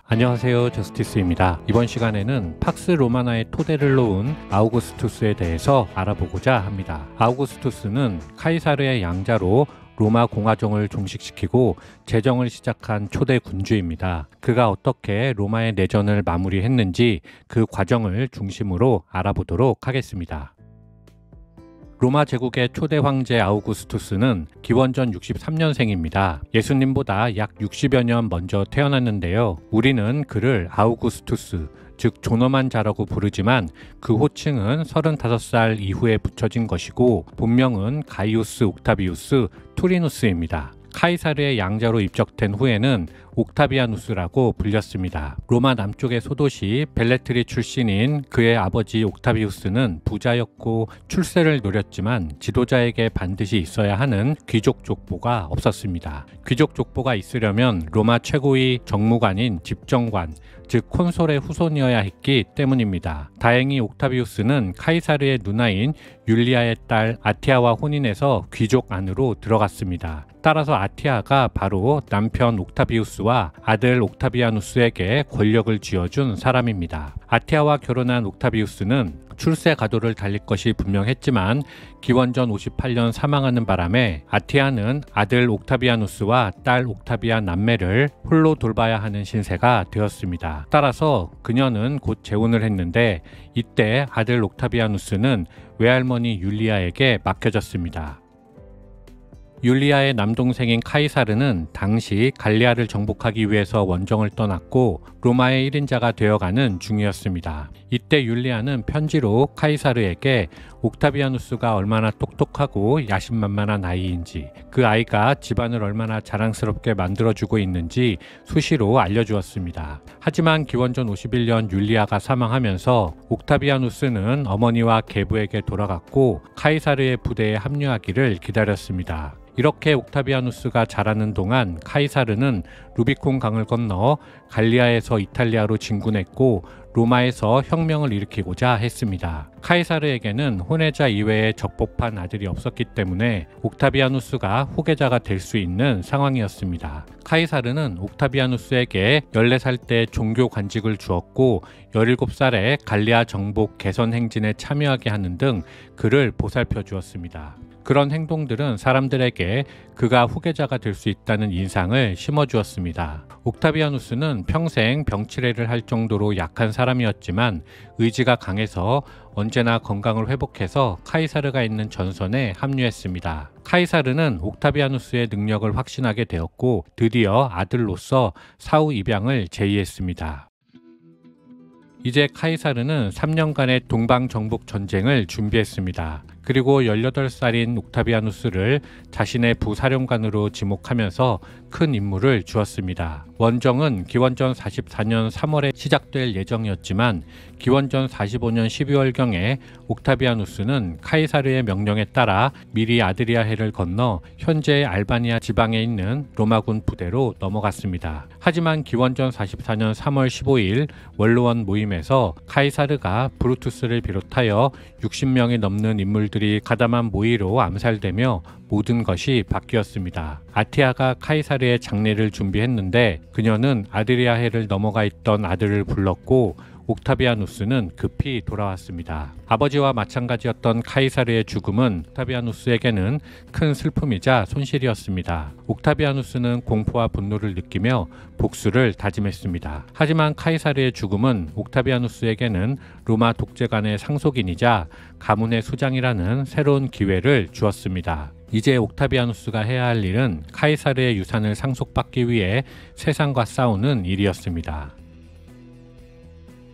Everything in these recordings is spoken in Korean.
안녕하세요, 저스티스입니다. 이번 시간에는 팍스 로마나의 토대를 놓은 아우구스투스에 대해서 알아보고자 합니다. 아우구스투스는 카이사르의 양자로 로마 공화정을 종식시키고 재정을 시작한 초대 군주입니다. 그가 어떻게 로마의 내전을 마무리했는지 그 과정을 중심으로 알아보도록 하겠습니다. 로마 제국의 초대 황제 아우구스투스는 기원전 63년생입니다. 예수님보다 약 60여 년 먼저 태어났는데요. 우리는 그를 아우구스투스, 즉 존엄한 자라고 부르지만 그 호칭은 35살 이후에 붙여진 것이고 본명은 가이우스 옥타비우스 투리누스입니다. 카이사르의 양자로 입적된 후에는 옥타비아누스라고 불렸습니다. 로마 남쪽의 소도시 벨레트리 출신인 그의 아버지 옥타비우스는 부자였고 출세를 노렸지만 지도자에게 반드시 있어야 하는 귀족 족보가 없었습니다. 귀족 족보가 있으려면 로마 최고의 정무관인 집정관, 즉 콘솔의 후손이어야 했기 때문입니다. 다행히 옥타비우스는 카이사르의 누나인 율리아의 딸 아티아와 혼인해서 귀족 안으로 들어갔습니다. 따라서 아티아가 바로 남편 옥타비우스와 아들 옥타비아누스에게 권력을 쥐어준 사람입니다. 아티아와 결혼한 옥타비우스는 출세 가도를 달릴 것이 분명했지만 기원전 58년 사망하는 바람에 아티아는 아들 옥타비아누스와 딸 옥타비아 남매를 홀로 돌봐야 하는 신세가 되었습니다. 따라서 그녀는 곧 재혼을 했는데 이때 아들 옥타비아누스는 외할머니 율리아에게 맡겨졌습니다. 율리아의 남동생인 카이사르는 당시 갈리아를 정복하기 위해서 원정을 떠났고 로마의 1인자가 되어가는 중이었습니다. 이때 율리아는 편지로 카이사르에게 옥타비아누스가 얼마나 똑똑하고 야심만만한 아이인지, 그 아이가 집안을 얼마나 자랑스럽게 만들어주고 있는지 수시로 알려주었습니다. 하지만 기원전 51년 율리아가 사망하면서 옥타비아누스는 어머니와 계부에게 돌아갔고 카이사르의 부대에 합류하기를 기다렸습니다. 이렇게 옥타비아누스가 자라는 동안 카이사르는 루비콘 강을 건너 갈리아에서 이탈리아로 진군했고 로마에서 혁명을 일으키고자 했습니다. 카이사르에게는 혼외자 이외에 적법한 아들이 없었기 때문에 옥타비아누스가 후계자가 될 수 있는 상황이었습니다. 카이사르는 옥타비아누스에게 14살 때 종교 관직을 주었고 17살에 갈리아 정복 개선 행진에 참여하게 하는 등 그를 보살펴 주었습니다. 그런 행동들은 사람들에게 그가 후계자가 될 수 있다는 인상을 심어주었습니다. 옥타비아누스는 평생 병치레를 할 정도로 약한 사람이었지만 의지가 강해서 언제나 건강을 회복해서 카이사르가 있는 전선에 합류했습니다. 카이사르는 옥타비아누스의 능력을 확신하게 되었고 드디어 아들로서 사후 입양을 제의했습니다. 이제 카이사르는 3년간의 동방정복 전쟁을 준비했습니다. 그리고 18살인 옥타비아누스를 자신의 부사령관으로 지목하면서 큰 임무를 주었습니다. 원정은 기원전 44년 3월에 시작될 예정이었지만 기원전 45년 12월경에 옥타비아누스는 카이사르의 명령에 따라 미리 아드리아해를 건너 현재의 알바니아 지방에 있는 로마군 부대로 넘어갔습니다. 하지만 기원전 44년 3월 15일 원로원 모임에서 카이사르가 브루투스를 비롯하여 60명이 넘는 인물들이 가담한 모의로 암살되며 모든 것이 바뀌었습니다. 아티아가 카이사르의 장례를 준비했는데 그녀는 아드리아해를 넘어가 있던 아들을 불렀고 옥타비아누스는 급히 돌아왔습니다. 아버지와 마찬가지였던 카이사르의 죽음은 옥타비아누스에게는 큰 슬픔이자 손실이었습니다. 옥타비아누스는 공포와 분노를 느끼며 복수를 다짐했습니다. 하지만 카이사르의 죽음은 옥타비아누스에게는 로마 독재관의 상속인이자 가문의 수장이라는 새로운 기회를 주었습니다. 이제 옥타비아누스가 해야 할 일은 카이사르의 유산을 상속받기 위해 세상과 싸우는 일이었습니다.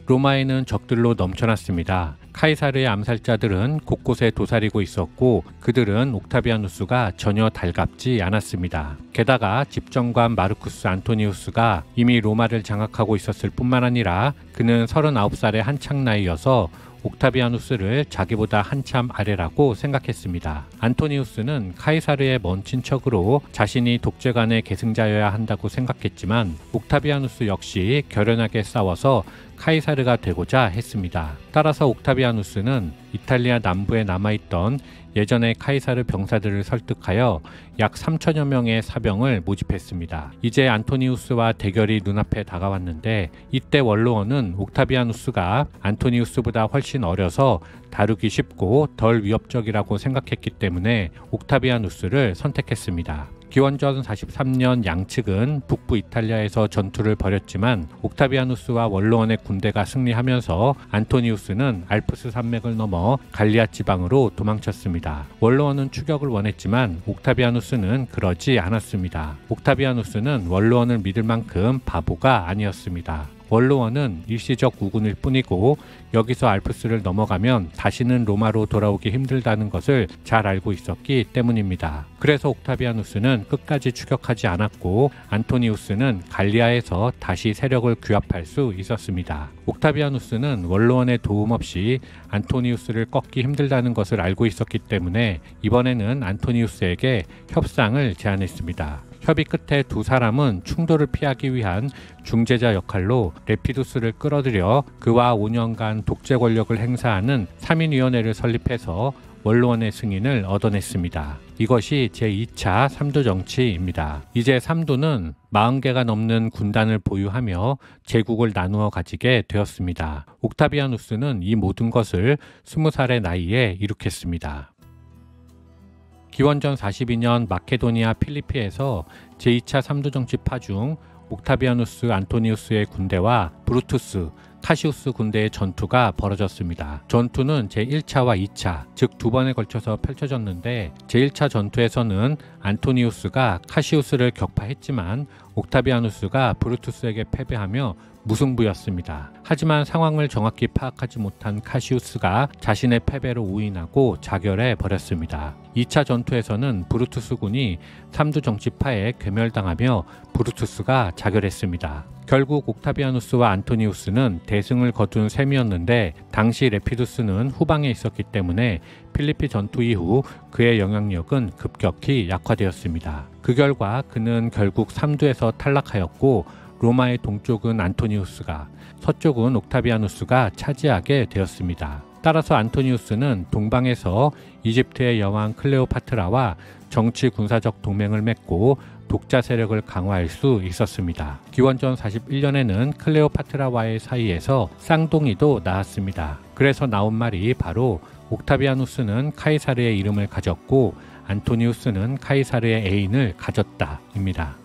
로마에는 적들로 넘쳐났습니다. 카이사르의 암살자들은 곳곳에 도사리고 있었고 그들은 옥타비아누스가 전혀 달갑지 않았습니다. 게다가 집정관 마르쿠스 안토니우스가 이미 로마를 장악하고 있었을 뿐만 아니라 그는 39살의 한창 나이여서 옥타비아누스를 자기보다 한참 아래라고 생각했습니다. 안토니우스는 카이사르의 먼 친척으로 자신이 독재관의 계승자여야 한다고 생각했지만 옥타비아누스 역시 결연하게 싸워서 카이사르가 되고자 했습니다. 따라서 옥타비아누스는 이탈리아 남부에 남아있던 예전의 카이사르 병사들을 설득하여 약 3천여 명의 사병을 모집했습니다. 이제 안토니우스와 대결이 눈앞에 다가왔는데 이때 원로원은 옥타비아누스가 안토니우스보다 훨씬 어려서 다루기 쉽고 덜 위협적이라고 생각했기 때문에 옥타비아누스를 선택했습니다. 기원전 43년 양측은 북부 이탈리아에서 전투를 벌였지만 옥타비아누스와 원로원의 군대가 승리하면서 안토니우스는 알프스 산맥을 넘어 갈리아 지방으로 도망쳤습니다. 원로원은 추격을 원했지만 옥타비아누스는 그러지 않았습니다. 옥타비아누스는 원로원을 믿을 만큼 바보가 아니었습니다. 원로원은 일시적 우군일 뿐이고 여기서 알프스를 넘어가면 다시는 로마로 돌아오기 힘들다는 것을 잘 알고 있었기 때문입니다. 그래서 옥타비아누스는 끝까지 추격하지 않았고 안토니우스는 갈리아에서 다시 세력을 규합할 수 있었습니다. 옥타비아누스는 원로원의 도움 없이 안토니우스를 꺾기 힘들다는 것을 알고 있었기 때문에 이번에는 안토니우스에게 협상을 제안했습니다. 협의 끝에 두 사람은 충돌을 피하기 위한 중재자 역할로 레피두스를 끌어들여 그와 5년간 독재 권력을 행사하는 3인위원회를 설립해서 원로원의 승인을 얻어냈습니다. 이것이 제2차 삼두정치입니다. 이제 삼두는 40개가 넘는 군단을 보유하며 제국을 나누어 가지게 되었습니다. 옥타비아누스는 이 모든 것을 20살의 나이에 이룩했습니다. 기원전 42년 마케도니아 필리피에서 제2차 삼두정치파 중 옥타비아누스 안토니우스의 군대와 브루투스, 카시우스 군대의 전투가 벌어졌습니다. 전투는 제1차와 2차, 즉 두 번에 걸쳐서 펼쳐졌는데 제1차 전투에서는 안토니우스가 카시우스를 격파했지만 옥타비아누스가 브루투스에게 패배하며 무승부였습니다. 하지만 상황을 정확히 파악하지 못한 카시우스가 자신의 패배로 오인하고 자결해 버렸습니다. 2차 전투에서는 브루투스 군이 삼두정치파에 괴멸당하며 브루투스가 자결했습니다. 결국 옥타비아누스와 안토니우스는 대승을 거둔 셈이었는데 당시 레피두스는 후방에 있었기 때문에 필리피 전투 이후 그의 영향력은 급격히 약화되었습니다. 그 결과 그는 결국 삼두에서 탈락하였고 로마의 동쪽은 안토니우스가, 서쪽은 옥타비아누스가 차지하게 되었습니다. 따라서 안토니우스는 동방에서 이집트의 여왕 클레오파트라와 정치 군사적 동맹을 맺고 독자 세력을 강화할 수 있었습니다. 기원전 41년에는 클레오파트라와의 사이에서 쌍둥이도 낳았습니다. 그래서 나온 말이 바로 옥타비아누스는 카이사르의 이름을 가졌고 안토니우스는 카이사르의 애인을 가졌다입니다.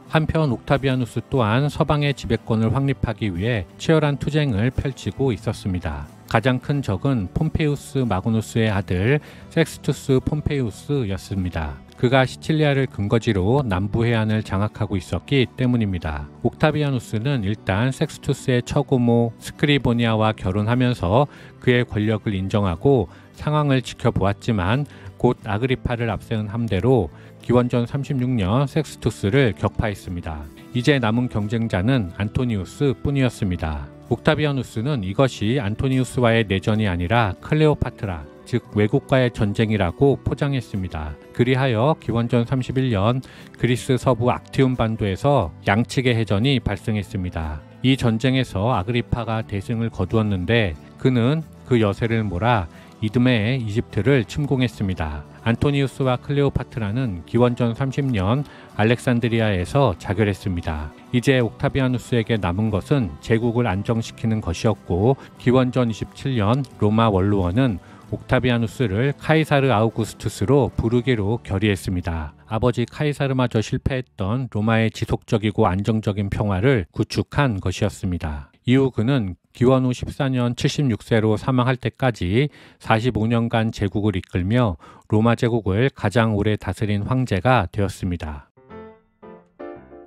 한편 옥타비아누스 또한 서방의 지배권을 확립하기 위해 치열한 투쟁을 펼치고 있었습니다. 가장 큰 적은 폼페이우스 마그누스의 아들 섹스투스 폼페이우스였습니다. 그가 시칠리아를 근거지로 남부 해안을 장악하고 있었기 때문입니다. 옥타비아누스는 일단 섹스투스의 처고모 스크리보니아와 결혼하면서 그의 권력을 인정하고 상황을 지켜보았지만 곧 아그리파를 앞세운 함대로 기원전 36년 섹스투스를 격파했습니다. 이제 남은 경쟁자는 안토니우스 뿐이었습니다. 옥타비아누스는 이것이 안토니우스와의 내전이 아니라 클레오파트라, 즉 외국과의 전쟁이라고 포장했습니다. 그리하여 기원전 31년 그리스 서부 악티움 반도에서 양측의 해전이 발생했습니다. 이 전쟁에서 아그리파가 대승을 거두었는데 그는 그 여세를 몰아 이듬해에 이집트를 침공했습니다. 안토니우스와 클레오파트라는 기원전 30년 알렉산드리아에서 자결했습니다. 이제 옥타비아누스에게 남은 것은 제국을 안정시키는 것이었고 기원전 27년 로마 원로원은 옥타비아누스를 카이사르 아우구스투스로 부르기로 결의했습니다. 아버지 카이사르마저 실패했던 로마의 지속적이고 안정적인 평화를 구축한 것이었습니다. 이후 그는 기원 후 14년 76세로 사망할 때까지 45년간 제국을 이끌며 로마 제국을 가장 오래 다스린 황제가 되었습니다.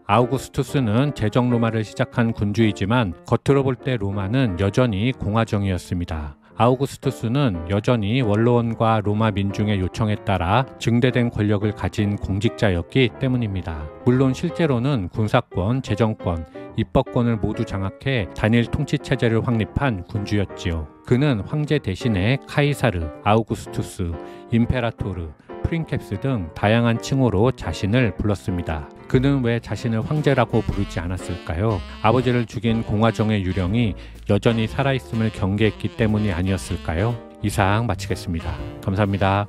아우구스투스는 제정 로마를 시작한 군주이지만 겉으로 볼 때 로마는 여전히 공화정이었습니다. 아우구스투스는 여전히 원로원과 로마 민중의 요청에 따라 증대된 권력을 가진 공직자였기 때문입니다. 물론 실제로는 군사권, 재정권, 입법권을 모두 장악해 단일 통치체제를 확립한 군주였지요. 그는 황제 대신에 카이사르, 아우구스투스, 임페라토르, 프린캡스 등 다양한 칭호로 자신을 불렀습니다. 그는 왜 자신을 황제라고 부르지 않았을까요? 아버지를 죽인 공화정의 유령이 여전히 살아있음을 경계했기 때문이 아니었을까요? 이상 마치겠습니다. 감사합니다.